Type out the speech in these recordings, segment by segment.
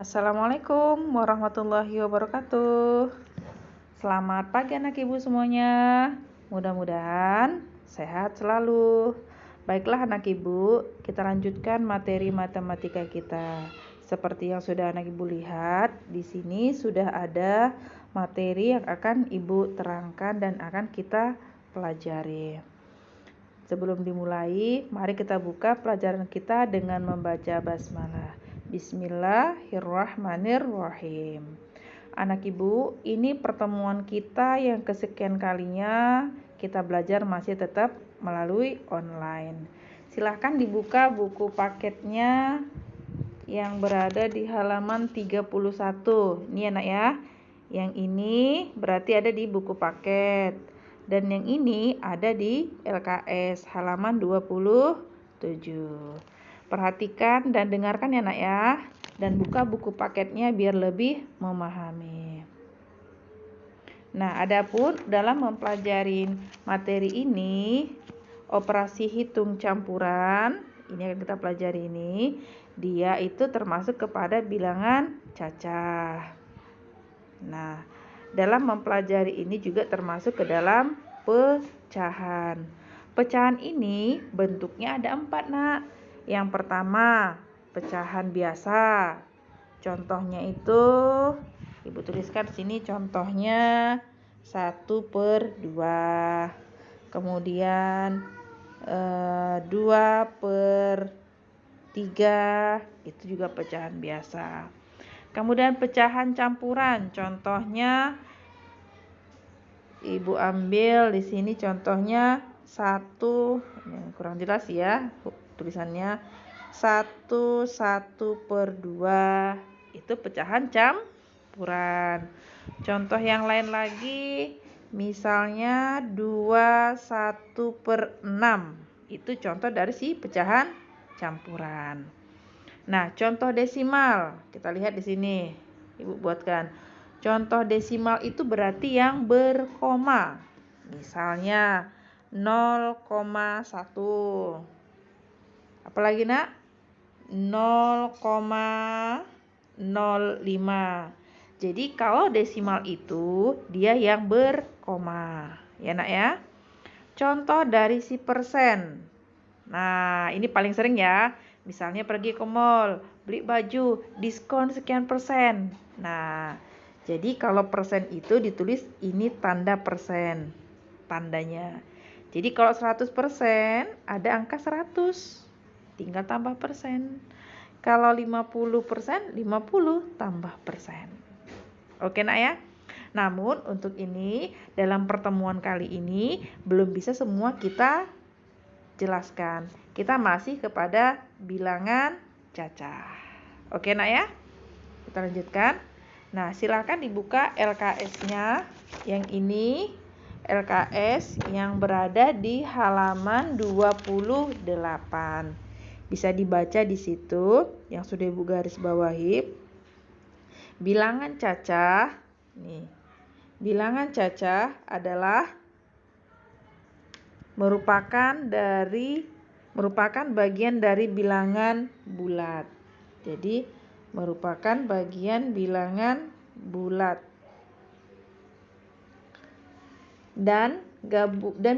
Assalamualaikum warahmatullahi wabarakatuh. Selamat pagi anak ibu semuanya. Mudah-mudahan sehat selalu. Baiklah anak ibu, kita lanjutkan materi matematika kita. Seperti yang sudah anak ibu lihat, di sini sudah ada materi yang akan ibu terangkan dan akan kita pelajari. Sebelum dimulai, mari kita buka pelajaran kita dengan membaca basmalah. Bismillahirrahmanirrahim. Anak ibu, ini pertemuan kita yang kesekian kalinya kita belajar masih tetap melalui online. Silahkan dibuka buku paketnya yang berada di halaman 31. Ini anak ya. Yang ini berarti ada di buku paket. Dan yang ini ada di LKS halaman 27. Perhatikan dan dengarkan ya nak ya. Dan buka buku paketnya biar lebih memahami. Nah, adapun dalam mempelajari materi ini, operasi hitung campuran, ini yang kita pelajari ini, dia itu termasuk kepada bilangan cacah. Nah, dalam mempelajari ini juga termasuk ke dalam pecahan. Pecahan ini bentuknya ada 4 nak. Yang pertama, pecahan biasa. Contohnya itu, ibu tuliskan sini contohnya 1/2. Kemudian 2/3, itu juga pecahan biasa. Kemudian pecahan campuran, contohnya ibu ambil di sini contohnya 1, kurang jelas ya tulisannya, 1/2, itu pecahan campuran. Contoh yang lain lagi, misalnya 21/6, itu contoh dari si pecahan campuran. Nah, contoh desimal, kita lihat di sini, ibu buatkan. Contoh desimal itu berarti yang berkoma. Misalnya 0,1. Apalagi nak? 0,05. Jadi kalau desimal itu dia yang berkoma. Ya nak ya. Contoh dari si persen. Nah, ini paling sering ya. Misalnya pergi ke mall, beli baju, diskon sekian persen. Nah, jadi kalau persen itu ditulis ini tanda persen. Tandanya. Jadi kalau 100% ada angka 100. Tinggal tambah persen. Kalau 50%, 50 tambah persen. Oke nak ya? Namun untuk ini, dalam pertemuan kali ini, belum bisa semua kita jelaskan. Kita masih kepada bilangan cacah. Oke nak ya? Kita lanjutkan. Nah, silakan dibuka LKS-nya. Yang ini LKS yang berada di halaman 28. Bisa dibaca di situ yang sudah ibu garis bawahi. Bilangan cacah, nih. Bilangan cacah adalah merupakan bagian dari bilangan bulat. Jadi merupakan bagian bilangan bulat. Dan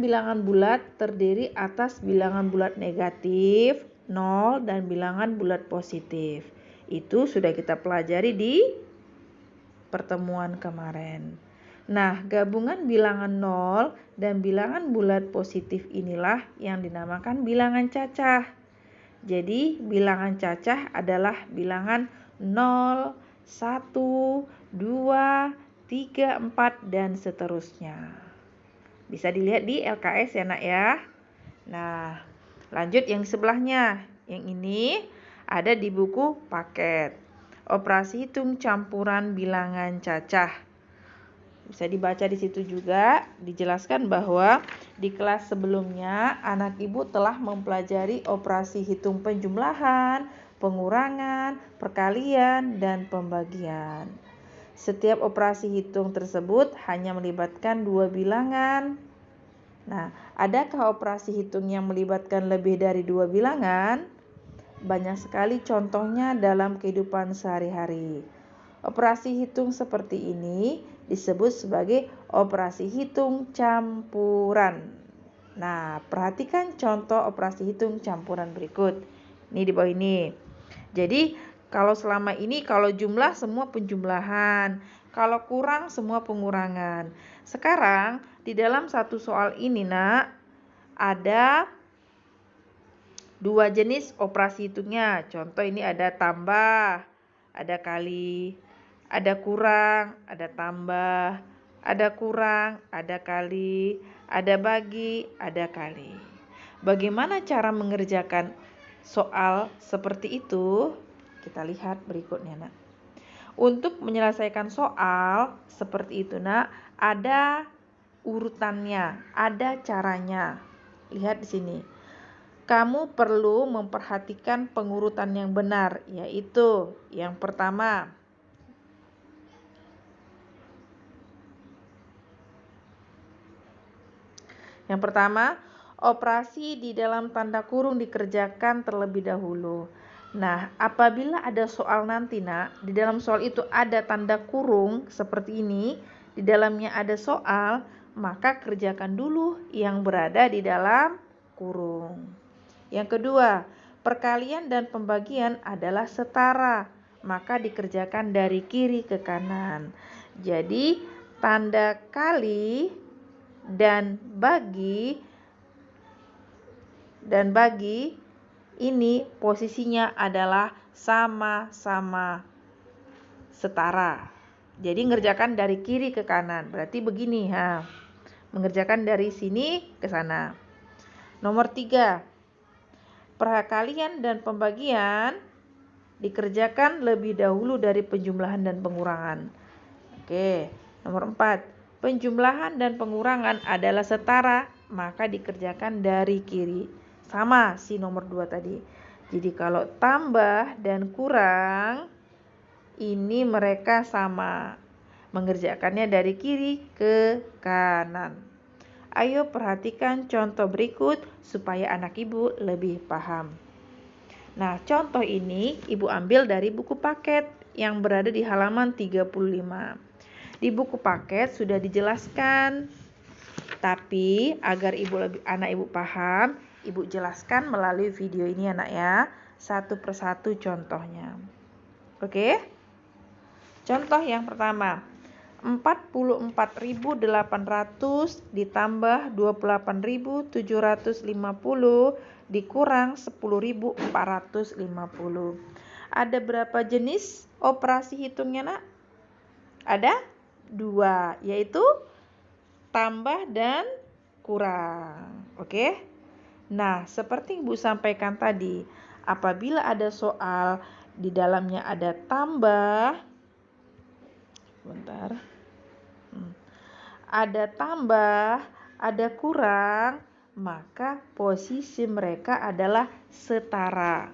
bilangan bulat terdiri atas bilangan bulat negatif, 0, dan bilangan bulat positif. Itu sudah kita pelajari di pertemuan kemarin. Nah, gabungan bilangan 0 dan bilangan bulat positif inilah yang dinamakan bilangan cacah. Jadi, bilangan cacah adalah bilangan 0, 1, 2, 3, 4, dan seterusnya. Bisa dilihat di LKS ya nak ya. Nah, lanjut yang sebelahnya. Yang ini ada di buku paket. Operasi hitung campuran bilangan cacah. Bisa dibaca di situ juga. Dijelaskan bahwa di kelas sebelumnya anak ibu telah mempelajari operasi hitung penjumlahan, pengurangan, perkalian, dan pembagian. Setiap operasi hitung tersebut hanya melibatkan 2 bilangan. Nah, adakah operasi hitung yang melibatkan lebih dari 2 bilangan? banyak sekali contohnya dalam kehidupan sehari-hari. Operasi hitung seperti ini disebut sebagai operasi hitung campuran. Nah, perhatikan contoh operasi hitung campuran berikut. Ini di bawah ini. Jadi, kalau selama ini kalau jumlah semua penjumlahan, kalau kurang semua pengurangan. Sekarang di dalam satu soal ini, Nak, ada dua jenis operasi hitungnya. Contoh ini ada tambah, ada kali, ada kurang, ada tambah, ada kurang, ada kali, ada bagi, ada kali. Bagaimana cara mengerjakan soal seperti itu? Kita lihat berikutnya, Nak. Untuk menyelesaikan soal seperti itu, Nak, ada urutannya, ada caranya. Lihat di sini. Kamu perlu memperhatikan pengurutan yang benar, yaitu yang pertama. Yang pertama, operasi di dalam tanda kurung dikerjakan terlebih dahulu. Nah, apabila ada soal nanti, Nak, di dalam soal itu ada tanda kurung seperti ini, di dalamnya ada soal, maka kerjakan dulu yang berada di dalam kurung. Yang kedua, perkalian dan pembagian adalah setara, maka dikerjakan dari kiri ke kanan. Jadi, tanda kali dan bagi ini posisinya adalah sama-sama setara. Jadi ngerjakan dari kiri ke kanan. Berarti begini, mengerjakan dari sini ke sana. Nomor 3, perkalian dan pembagian dikerjakan lebih dahulu dari penjumlahan dan pengurangan. Oke, nomor 4, penjumlahan dan pengurangan adalah setara, maka dikerjakan dari kiri. Sama si nomor 2 tadi. Jadi kalau tambah dan kurang, ini mereka sama. Mengerjakannya dari kiri ke kanan. Ayo perhatikan contoh berikut supaya anak ibu lebih paham. Nah, contoh ini ibu ambil dari buku paket yang berada di halaman 35. Di buku paket sudah dijelaskan, tapi agar anak ibu paham, ibu jelaskan melalui video ini, anak ya, satu persatu contohnya. Oke? Contoh yang pertama, 44.800 ditambah 28.750 dikurang 10.450. Ada berapa jenis operasi hitungnya, Nak? Ada 2, yaitu tambah dan kurang. Oke? Nah, seperti Ibu sampaikan tadi, apabila ada soal di dalamnya ada tambah, ada tambah, ada kurang, maka posisi mereka adalah setara.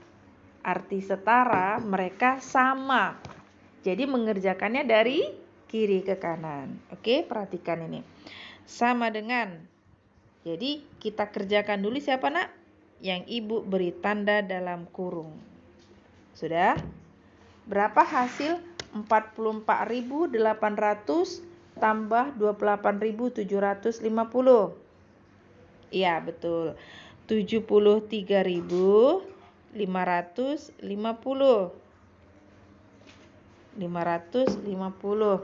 Arti setara, mereka sama. Jadi mengerjakannya dari kiri ke kanan. Oke, perhatikan ini. Sama dengan, jadi kita kerjakan dulu siapa, Nak? Yang ibu beri tanda dalam kurung. Sudah? Berapa hasil 44.800 tambah 28.750? Iya, betul. 73.550. 550.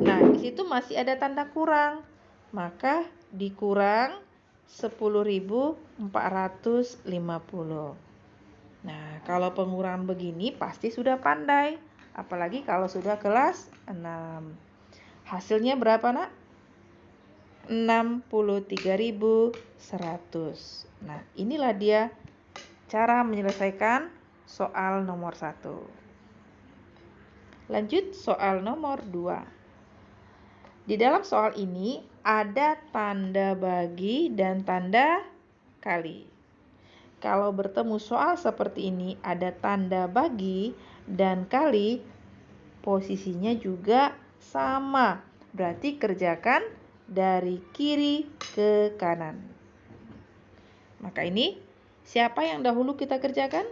Nah, di situ masih ada tanda kurang. Maka dikurang 10.450. Nah, kalau pengurangan begini pasti sudah pandai. Apalagi kalau sudah kelas 6. Hasilnya berapa, Nak? 63.100. Nah, inilah dia cara menyelesaikan soal nomor 1. Lanjut soal nomor 2. Di dalam soal ini ada tanda bagi dan tanda kali. Kalau bertemu soal seperti ini ada tanda bagi dan kali, posisinya juga sama. Berarti kerjakan dari kiri ke kanan. Maka ini siapa yang dahulu kita kerjakan?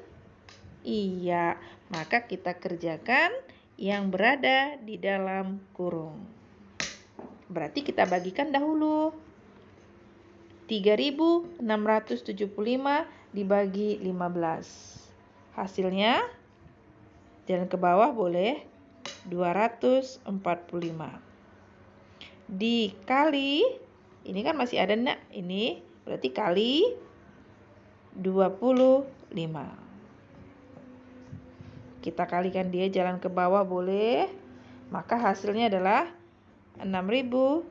Iya, maka kita kerjakan yang berada di dalam kurung. Berarti kita bagikan dahulu. 3.675 dibagi 15. Hasilnya, jalan ke bawah boleh 245. Dikali, ini kan masih ada nak, ini berarti kali 25. Kita kalikan dia jalan ke bawah boleh, maka hasilnya adalah 6.125.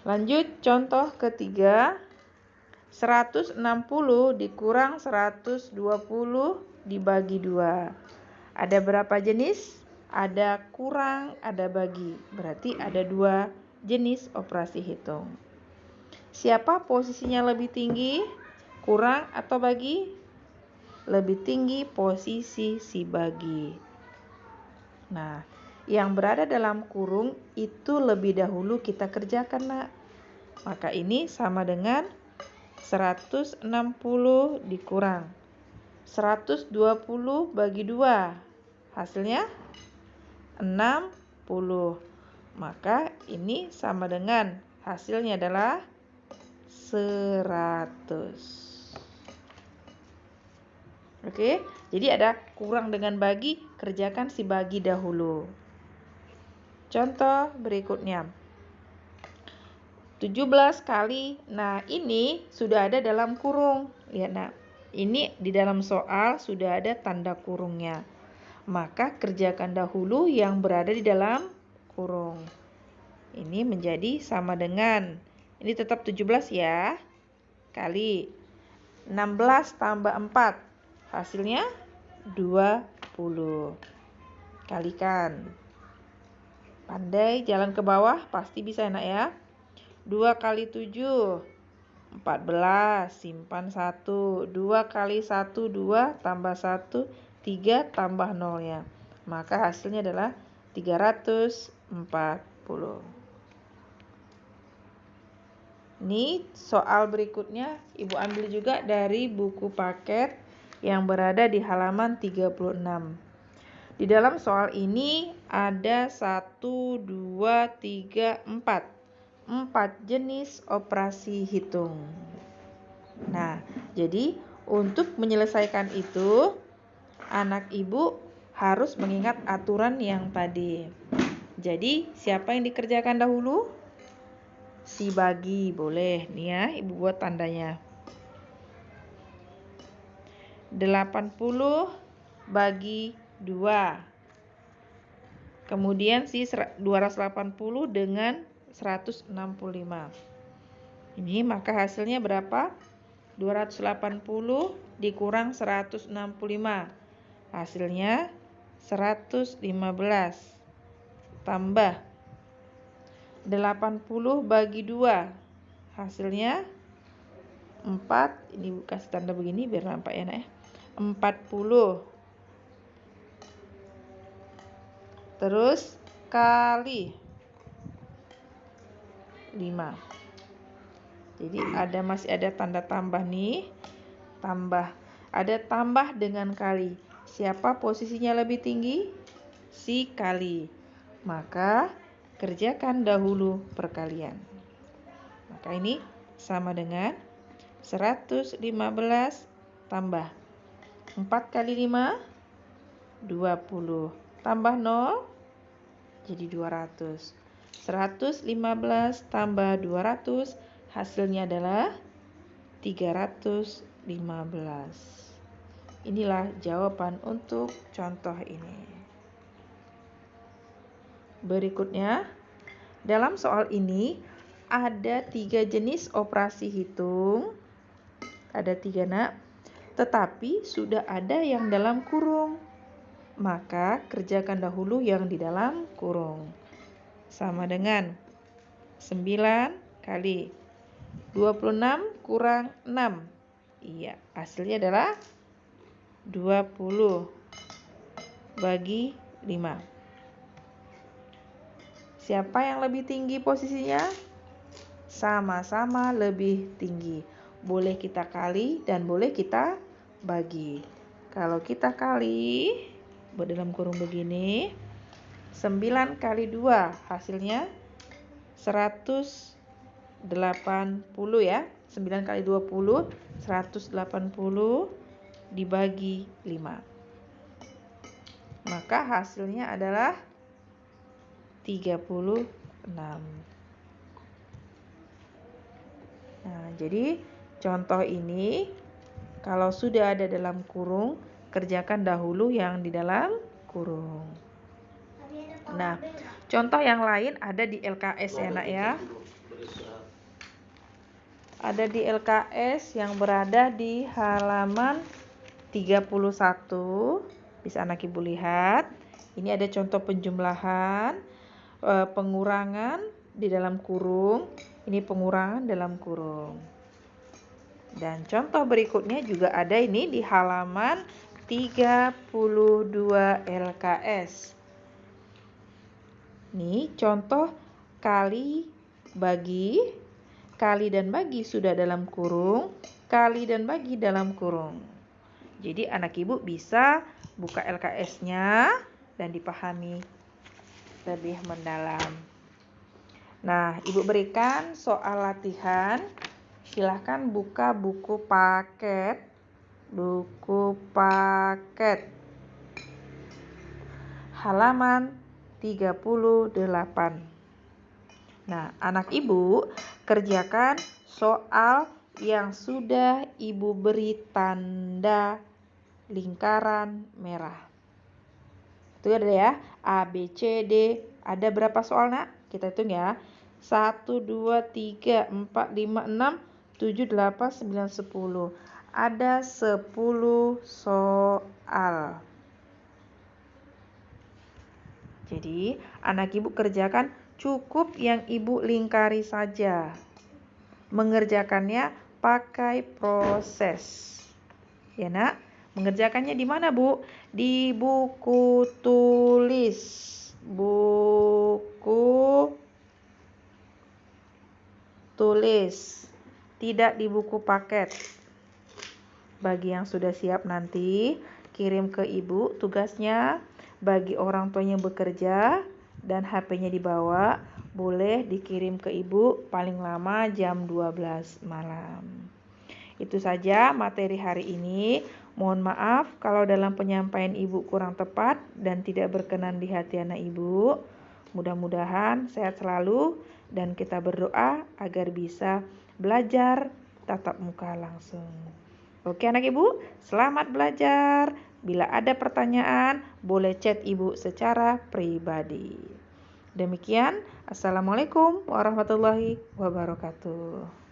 Lanjut contoh ketiga. 160 dikurang 120 dibagi 2. Ada berapa jenis? Ada kurang, ada bagi. Berarti ada 2 jenis operasi hitung. Siapa posisinya lebih tinggi? Kurang atau bagi? Lebih tinggi posisi si bagi. Nah, yang berada dalam kurung itu lebih dahulu kita kerjakan, nak. Maka ini sama dengan 160 dikurang 120 bagi 2. Hasilnya 60. Maka ini sama dengan hasilnya adalah 100. Oke, jadi ada kurang dengan bagi, kerjakan si bagi dahulu. Contoh berikutnya. 17 kali. Nah, ini sudah ada dalam kurung. Lihat, nak. Ini di dalam soal sudah ada tanda kurungnya. Maka kerjakan dahulu yang berada di dalam kurung. Ini menjadi sama dengan, ini tetap 17 ya, kali 16 tambah 4. Hasilnya 20. Kalikan. Pandai jalan ke bawah, pasti bisa enak ya. 2 kali 7, 14, simpan 1. 2 kali 1, 2, tambah 1, 3, tambah 0-nya. Maka hasilnya adalah 340. Ini soal berikutnya Ibu ambil juga dari buku paket yang berada di halaman 36. Di dalam soal ini ada 1, 2, 3, 4. 4 jenis operasi hitung. Nah, jadi untuk menyelesaikan itu, anak ibu harus mengingat aturan yang tadi. Jadi, siapa yang dikerjakan dahulu? Si bagi, boleh. Nih ya, ibu buat tandanya. 80 bagi 2. Kemudian si 280 dengan 165. Ini maka hasilnya berapa? 280 dikurang 165. Hasilnya 115. Tambah 80 bagi 2. Hasilnya 4. Ini kasih tanda begini biar nampak enak ya. 40. Terus kali 5. Jadi masih ada tanda tambah nih. Tambah. Ada tambah dengan kali. Siapa posisinya lebih tinggi? Si kali. Maka kerjakan dahulu perkalian. Maka ini sama dengan 115 tambah 4 kali 5, 20. Tambah 0, jadi 200. 115 tambah 200, hasilnya adalah 315. Inilah jawaban untuk contoh ini. Berikutnya, dalam soal ini ada 3 jenis operasi hitung. Ada 3 nak, tetapi sudah ada yang dalam kurung. Maka kerjakan dahulu yang di dalam kurung. Sama dengan 9 kali 26 kurang 6. Iya, hasilnya adalah 20 bagi 5. Siapa yang lebih tinggi posisinya? sama-sama lebih tinggi. Boleh kita kali dan boleh kita bagi. Kalau kita kali buat dalam kurung begini, 9 kali 2 hasilnya 180 ya. 9 kali 20 180 dibagi 5. Maka hasilnya adalah 36. Nah, jadi contoh ini kalau sudah ada dalam kurung, kerjakan dahulu yang di dalam kurung. Nah, contoh yang lain ada di LKS ya nak ya. Ada di LKS yang berada di halaman 31. Bisa anak ibu lihat. Ini ada contoh penjumlahan, pengurangan di dalam kurung. Ini pengurangan dalam kurung. Dan contoh berikutnya juga ada ini di halaman 32 LKS. Nih contoh kali bagi, kali dan bagi sudah dalam kurung, kali dan bagi dalam kurung. Jadi anak ibu bisa buka LKS-nya dan dipahami lebih mendalam. Nah, ibu berikan soal latihan. Silahkan buka buku paket. Buku paket. Halaman 38. Nah, anak ibu kerjakan soal yang sudah ibu beri tanda lingkaran merah. Itu ada ya, A, B, C, D. Ada berapa soal nak? Kita hitung ya. 1, 2, 3, 4, 5, 6, 7, 8, 9, 10. Ada 10 soal. Jadi, anak ibu kerjakan cukup yang ibu lingkari saja. Mengerjakannya pakai proses. Ya nak, mengerjakannya di mana bu? Di buku tulis. Buku tulis. Tidak di buku paket. Bagi yang sudah siap nanti, kirim ke ibu tugasnya. Bagi orang tuanya bekerja dan HP-nya dibawa, boleh dikirim ke ibu paling lama jam 12 malam. Itu saja materi hari ini. Mohon maaf kalau dalam penyampaian ibu kurang tepat dan tidak berkenan di hati anak ibu. Mudah-mudahan sehat selalu dan kita berdoa agar bisa belajar tatap muka langsung. Oke anak ibu, selamat belajar. Bila ada pertanyaan, boleh chat ibu secara pribadi. Demikian, Assalamualaikum warahmatullahi wabarakatuh.